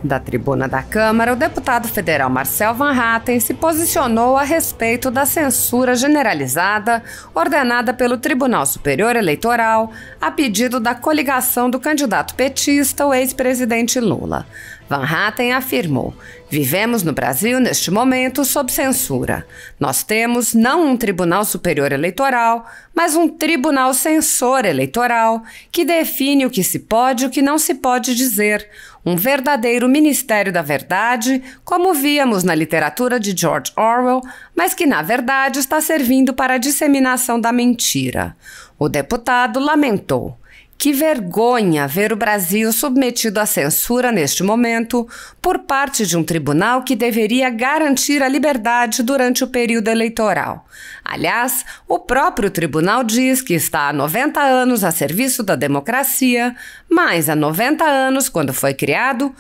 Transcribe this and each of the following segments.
Da tribuna da Câmara, o deputado federal Marcel Van Hatten se posicionou a respeito da censura generalizada ordenada pelo Tribunal Superior Eleitoral a pedido da coligação do candidato petista, o ex-presidente Lula. Van Hatten afirmou: "Vivemos no Brasil, neste momento, sob censura. Nós temos não um Tribunal Superior Eleitoral, mas um Tribunal Censor Eleitoral, que define o que se pode e o que não se pode dizer. Um verdadeiro Ministério da Verdade, como víamos na literatura de George Orwell, mas que, na verdade, está servindo para a disseminação da mentira." O deputado lamentou: "Que vergonha ver o Brasil submetido à censura neste momento por parte de um tribunal que deveria garantir a liberdade durante o período eleitoral. Aliás, o próprio tribunal diz que está há 90 anos a serviço da democracia, mas há 90 anos, quando foi criado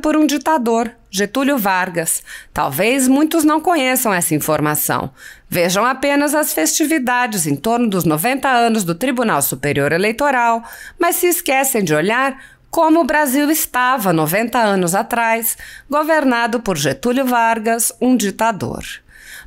por um ditador, Getúlio Vargas. Talvez muitos não conheçam essa informação. Vejam apenas as festividades em torno dos 90 anos do Tribunal Superior Eleitoral, mas se esquecem de olhar como o Brasil estava 90 anos atrás, governado por Getúlio Vargas, um ditador."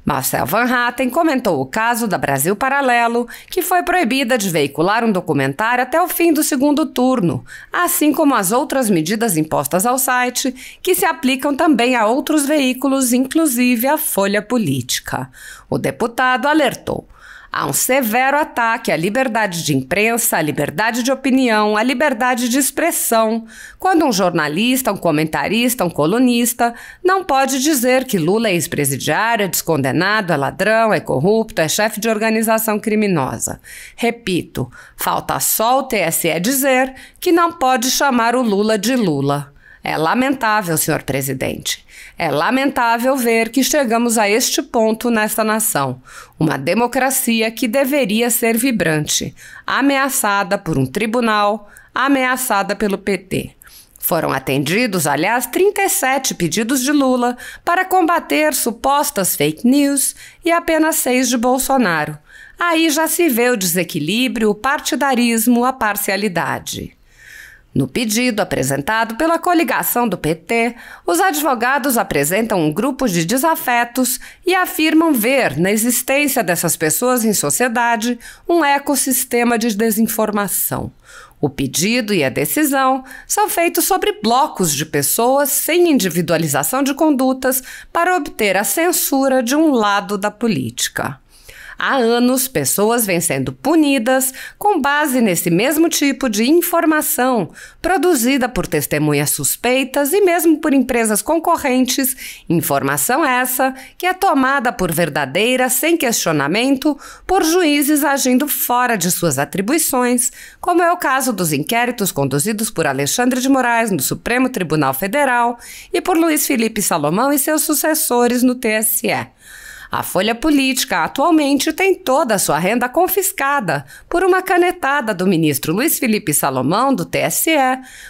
Marcel Van Hatten comentou o caso da Brasil Paralelo, que foi proibida de veicular um documentário até o fim do segundo turno, assim como as outras medidas impostas ao site, que se aplicam também a outros veículos, inclusive a Folha Política. O deputado alertou: "Há um severo ataque à liberdade de imprensa, à liberdade de opinião, à liberdade de expressão. Quando um jornalista, um comentarista, um colunista não pode dizer que Lula é ex-presidiário, é descondenado, é ladrão, é corrupto, é chefe de organização criminosa. Repito, falta só o TSE dizer que não pode chamar o Lula de Lula. É lamentável, senhor presidente. É lamentável ver que chegamos a este ponto nesta nação. Uma democracia que deveria ser vibrante, ameaçada por um tribunal, ameaçada pelo PT. Foram atendidos, aliás, 37 pedidos de Lula para combater supostas fake news e apenas 6 de Bolsonaro. Aí já se vê o desequilíbrio, o partidarismo, a parcialidade." No pedido apresentado pela coligação do PT, os advogados apresentam um grupo de desafetos e afirmam ver na existência dessas pessoas em sociedade um ecossistema de desinformação. O pedido e a decisão são feitos sobre blocos de pessoas sem individualização de condutas para obter a censura de um lado da política. Há anos, pessoas vêm sendo punidas com base nesse mesmo tipo de informação, produzida por testemunhas suspeitas e mesmo por empresas concorrentes, informação essa que é tomada por verdadeira, sem questionamento, por juízes agindo fora de suas atribuições, como é o caso dos inquéritos conduzidos por Alexandre de Moraes no Supremo Tribunal Federal e por Luiz Felipe Salomão e seus sucessores no TSE. A Folha Política atualmente tem toda a sua renda confiscada por uma canetada do ministro Luiz Felipe Salomão, do TSE,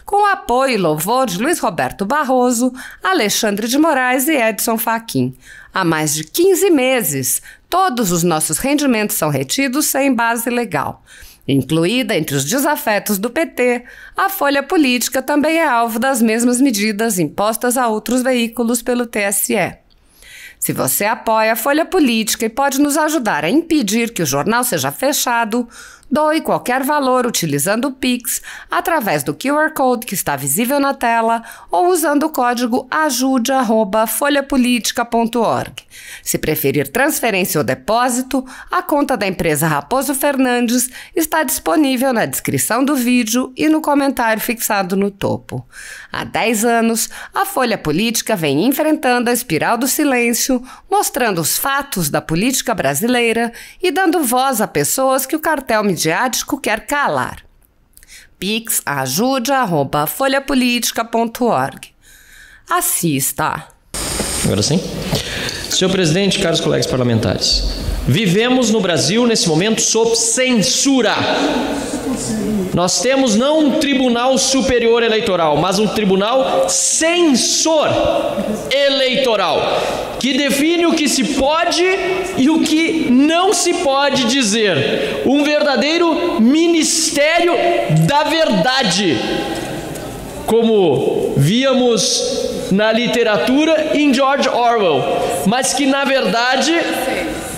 com o apoio e louvor de Luiz Roberto Barroso, Alexandre de Moraes e Edson Fachin. Há mais de 15 meses, todos os nossos rendimentos são retidos sem base legal. Incluída entre os desafetos do PT, a Folha Política também é alvo das mesmas medidas impostas a outros veículos pelo TSE. Se você apoia a Folha Política e pode nos ajudar a impedir que o jornal seja fechado, doe qualquer valor utilizando o Pix através do QR Code que está visível na tela ou usando o código ajude@folhapolitica.org. Se preferir transferência ou depósito, a conta da empresa Raposo Fernandes está disponível na descrição do vídeo e no comentário fixado no topo. Há 10 anos, a Folha Política vem enfrentando a espiral do silêncio, mostrando os fatos da política brasileira e dando voz a pessoas que o cartel midiático quer calar. Pix ajude@folhapolitica.org. Assista. Agora sim. Senhor presidente, caros colegas parlamentares, vivemos no Brasil nesse momento sob censura. Nós temos não um Tribunal Superior Eleitoral, mas um Tribunal Censor Eleitoral, que define o que se pode e o que não se pode dizer. Um verdadeiro Ministério da Verdade. como víamos na literatura em George Orwell, mas que na verdade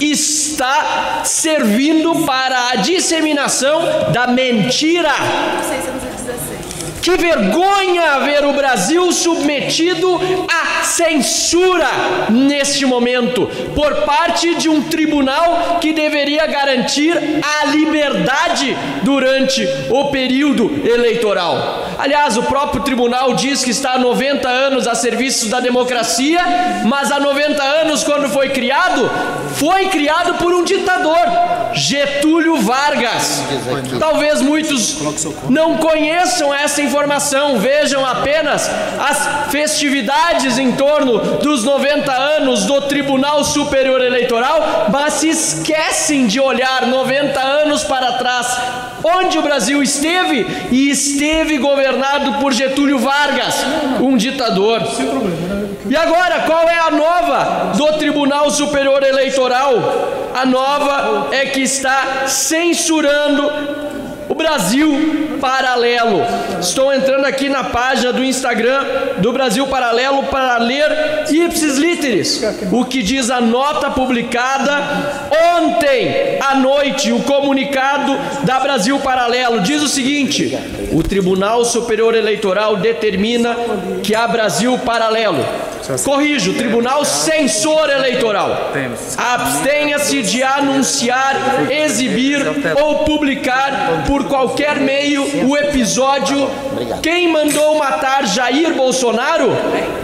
está servindo para a disseminação da mentira. Que vergonha ver o Brasil submetido à censura neste momento, por parte de um tribunal que deveria garantir a liberdade durante o período eleitoral. Aliás, o próprio tribunal diz que está há 90 anos a serviço da democracia, mas há 90 anos, quando foi criado por um ditador, Getúlio Vargas. Talvez muitos não conheçam essa informação, vejam apenas as festividades em torno dos 90 anos do Tribunal Superior Eleitoral, mas se esquecem de olhar 90 anos para trás, onde o Brasil esteve, e esteve governado por Getúlio Vargas, um ditador. E agora, qual é a nova do Tribunal Superior Eleitoral? A nova é que está censurando o Brasil Paralelo. Estou entrando aqui na página do Instagram do Brasil Paralelo para ler ipsis literis o que diz a nota publicada ontem à noite, o comunicado da Brasil Paralelo. Diz o seguinte: o Tribunal Superior Eleitoral determina que a Brasil Paralelo, corrijo, Tribunal Censor Eleitoral, abstenha-se de anunciar, exibir ou publicar por qualquer meio o episódio Quem Mandou Matar Jair Bolsonaro,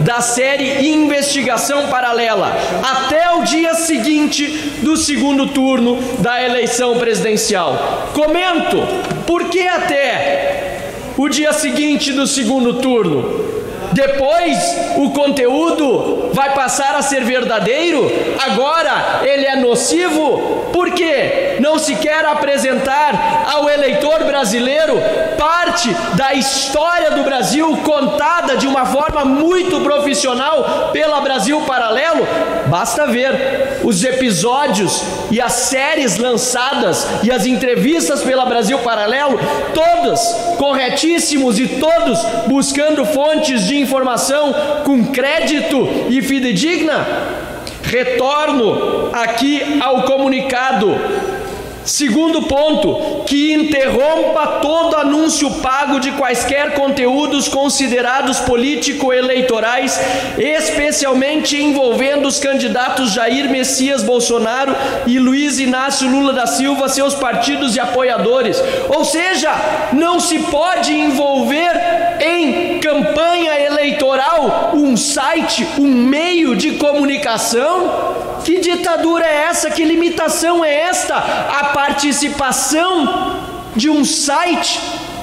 da série Investigação Paralela, até o dia seguinte do segundo turno da eleição presidencial. Comento, por que até o dia seguinte do segundo turno? Depois o conteúdo vai passar a ser verdadeiro? Agora ele é nocivo? Por quê? Não se quer apresentar ao eleitor brasileiro parte da história do Brasil contada de uma forma muito profissional pela Brasil Paralelo? Basta ver os episódios e as séries lançadas e as entrevistas pela Brasil Paralelo, todas corretíssimos e todos buscando fontes de informação com crédito e fidedigna. Retorno aqui ao comunicado. Segundo ponto, que interrompa todo anúncio pago de quaisquer conteúdos considerados político-eleitorais, especialmente envolvendo os candidatos Jair Messias Bolsonaro e Luiz Inácio Lula da Silva, seus partidos e apoiadores. Ou seja, não se pode envolver em campanha eleitoral um site, um meio de comunicação? Que ditadura é essa? Que limitação é esta? A participação de um site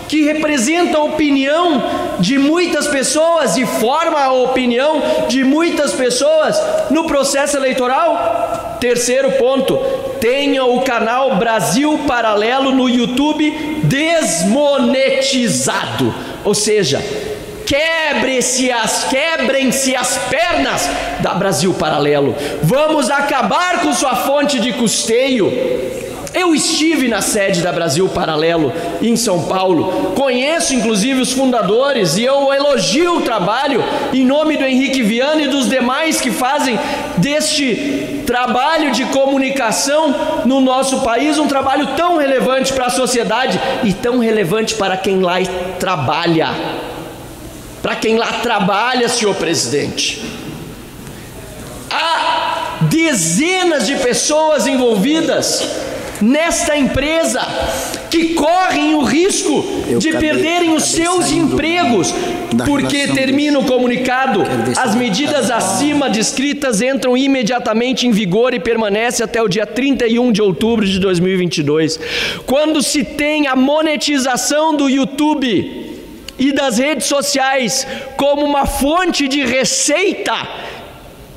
que representa a opinião de muitas pessoas e forma a opinião de muitas pessoas no processo eleitoral? Terceiro ponto, tenha o canal Brasil Paralelo no YouTube desmonetizado, ou seja, quebrem-se as pernas da Brasil Paralelo. Vamos acabar com sua fonte de custeio. Eu estive na sede da Brasil Paralelo em São Paulo, conheço inclusive os fundadores e eu elogio o trabalho em nome do Henrique Viana e dos demais que fazem deste trabalho de comunicação no nosso país um trabalho tão relevante para a sociedade e tão relevante para quem lá trabalha. Para quem lá trabalha, senhor presidente. Há dezenas de pessoas envolvidas nesta empresa que correm o risco de perderem os seus empregos, porque termina o comunicado, as medidas acima descritas entram imediatamente em vigor e permanecem até o dia 31 de outubro de 2022. Quando se tem a monetização do YouTube e das redes sociais como uma fonte de receita,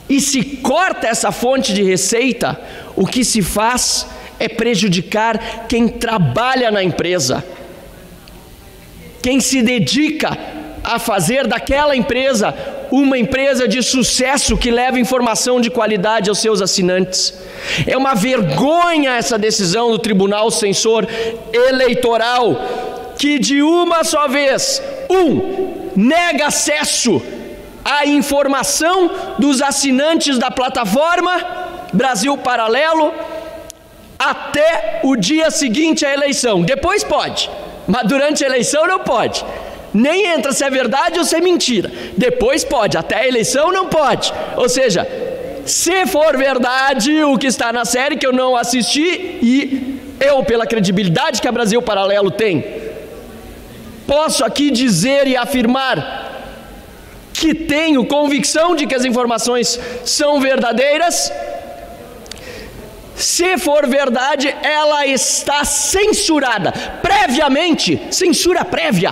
e se corta essa fonte de receita, o que se faz é prejudicar quem trabalha na empresa, quem se dedica a fazer daquela empresa uma empresa de sucesso que leva informação de qualidade aos seus assinantes. É uma vergonha essa decisão do Tribunal Censor Eleitoral, que de uma só vez, nega acesso à informação dos assinantes da plataforma Brasil Paralelo até o dia seguinte à eleição. Depois pode, mas durante a eleição não pode. Nem entra se é verdade ou se é mentira. Depois pode, até a eleição não pode. Ou seja, se for verdade o que está na série, que eu não assisti, e eu, pela credibilidade que a Brasil Paralelo tem, posso aqui dizer e afirmar que tenho convicção de que as informações são verdadeiras. Se for verdade, ela está censurada previamente, censura prévia,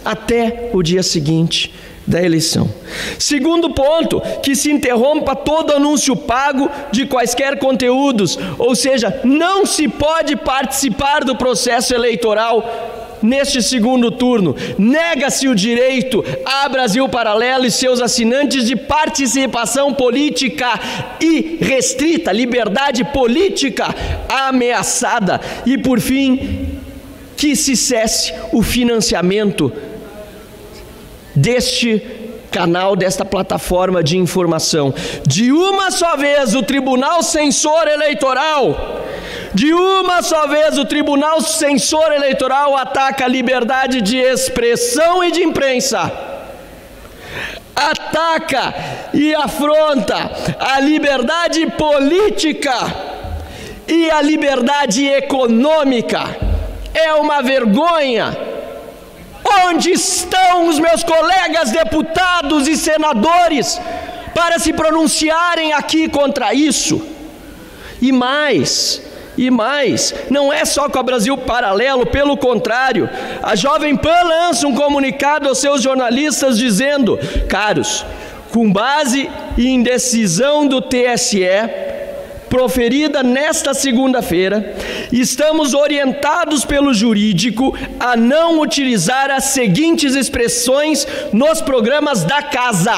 até o dia seguinte da eleição. Segundo ponto, que se interrompa todo anúncio pago de quaisquer conteúdos, ou seja, não se pode participar do processo eleitoral neste segundo turno. Nega-se o direito a Brasil Paralelo e seus assinantes de participação política irrestrita, liberdade política ameaçada. E por fim, que se cesse o financiamento deste canal, desta plataforma de informação. De uma só vez o Tribunal Censor Eleitoral, ataca a liberdade de expressão e de imprensa, ataca e afronta a liberdade política e a liberdade econômica. É uma vergonha. Onde estão os meus colegas deputados e senadores para se pronunciarem aqui contra isso? E mais, não é só com a Brasil Paralelo, pelo contrário, a Jovem Pan lança um comunicado aos seus jornalistas dizendo: caros, com base em decisão do TSE, proferida nesta segunda-feira, estamos orientados pelo jurídico a não utilizar as seguintes expressões nos programas da casa.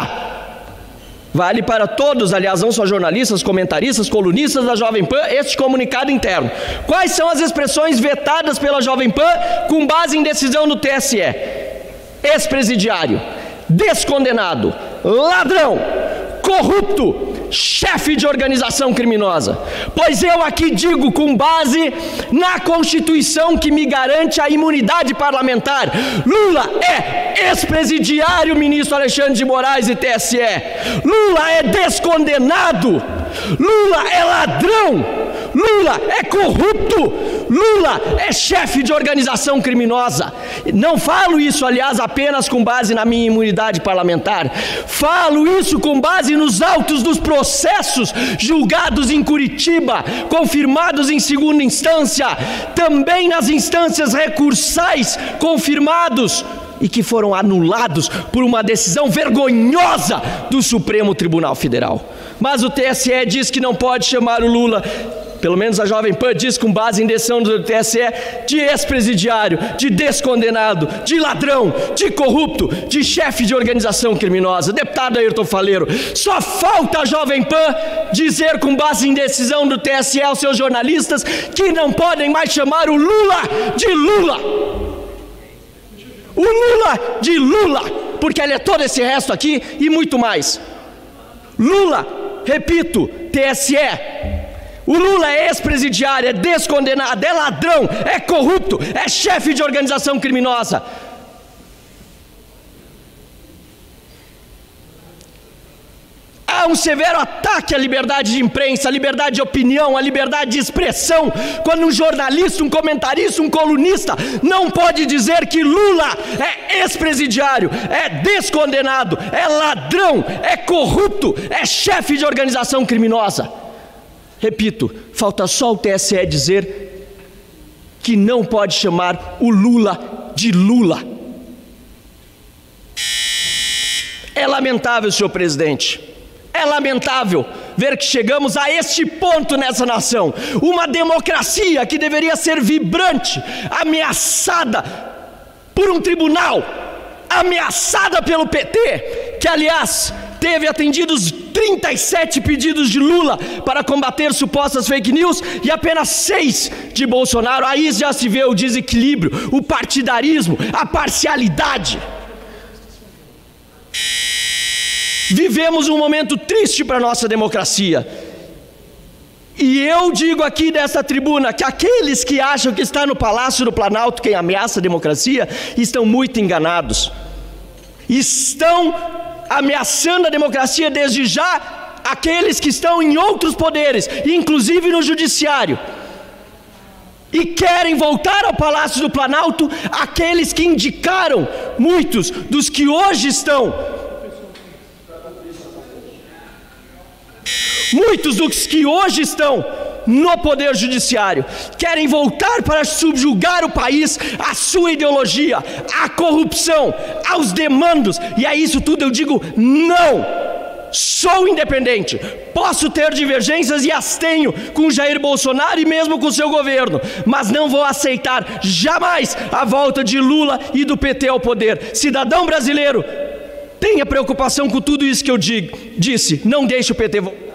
Vale para todos, aliás, não só jornalistas, comentaristas, colunistas da Jovem Pan, este comunicado interno. Quais são as expressões vetadas pela Jovem Pan com base em decisão do TSE? Ex-presidiário, descondenado, ladrão, corrupto, chefe de organização criminosa. Pois eu aqui digo, com base na Constituição que me garante a imunidade parlamentar, Lula é ex-presidiário, ministro Alexandre de Moraes e TSE. Lula é descondenado. Lula é ladrão. Lula é corrupto. Lula é chefe de organização criminosa. Não falo isso, aliás, apenas com base na minha imunidade parlamentar. Falo isso com base nos autos dos processos julgados em Curitiba, confirmados em segunda instância, também nas instâncias recursais confirmados e que foram anulados por uma decisão vergonhosa do Supremo Tribunal Federal. Mas o TSE diz que não pode chamar o Lula, pelo menos a Jovem Pan diz, com base em decisão do TSE, de ex-presidiário, de descondenado, de ladrão, de corrupto, de chefe de organização criminosa. Deputado Ayrton Faleiro, só falta a Jovem Pan dizer, com base em decisão do TSE aos seus jornalistas, que não podem mais chamar o Lula de Lula. O Lula de Lula, porque ele é todo esse resto aqui e muito mais. Lula, repito, TSE, o Lula é ex-presidiário, é descondenado, é ladrão, é corrupto, é chefe de organização criminosa. Há um severo ataque à liberdade de imprensa, à liberdade de opinião, à liberdade de expressão, quando um jornalista, um comentarista, um colunista não pode dizer que Lula é ex-presidiário, é descondenado, é ladrão, é corrupto, é chefe de organização criminosa. Repito, falta só o TSE dizer que não pode chamar o Lula de Lula. É lamentável, senhor presidente. É lamentável ver que chegamos a este ponto nessa nação. Uma democracia que deveria ser vibrante, ameaçada por um tribunal, ameaçada pelo PT, que aliás teve atendidos 37 pedidos de Lula para combater supostas fake news e apenas 6 de Bolsonaro. Aí já se vê o desequilíbrio, o partidarismo, a parcialidade. Vivemos um momento triste para a nossa democracia. E eu digo aqui desta tribuna que aqueles que acham que está no Palácio do Planalto quem ameaça a democracia estão muito enganados. Estão ameaçando a democracia desde já aqueles que estão em outros poderes, inclusive no judiciário. E querem voltar ao Palácio do Planalto aqueles que indicaram muitos dos que hoje estão. Muitos dos que hoje estão no Poder Judiciário querem voltar para subjugar o país à sua ideologia, à corrupção, aos demandos, e a isso tudo eu digo não. Sou independente, posso ter divergências e as tenho com Jair Bolsonaro e mesmo com o seu governo, mas não vou aceitar jamais a volta de Lula e do PT ao poder. Cidadão brasileiro, tenha preocupação com tudo isso que eu disse, não deixe o PT voltar.